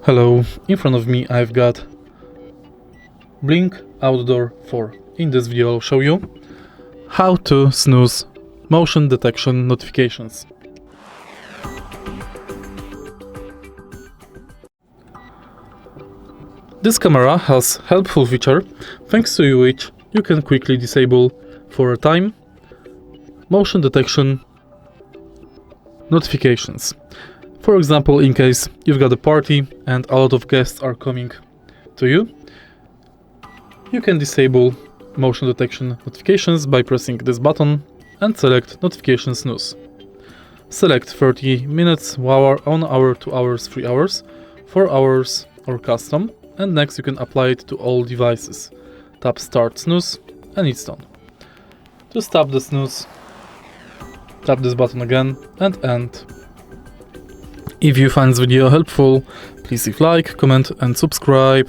Hello, in front of me I've got Blink Outdoor 4. In this video I'll show you how to snooze motion detection notifications. This camera has helpful feature thanks to which you can quickly disable for a time motion detection notifications. For example, in case you've got a party and a lot of guests are coming to you, you can disable motion detection notifications by pressing this button and select notification snooze. Select 30 minutes, 1 hour, 2 hours, 3 hours, 4 hours or custom, and next you can apply it to all devices. Tap start snooze and it's done. To stop the snooze, tap this button again and end. If you find this video helpful, please leave like, comment and subscribe.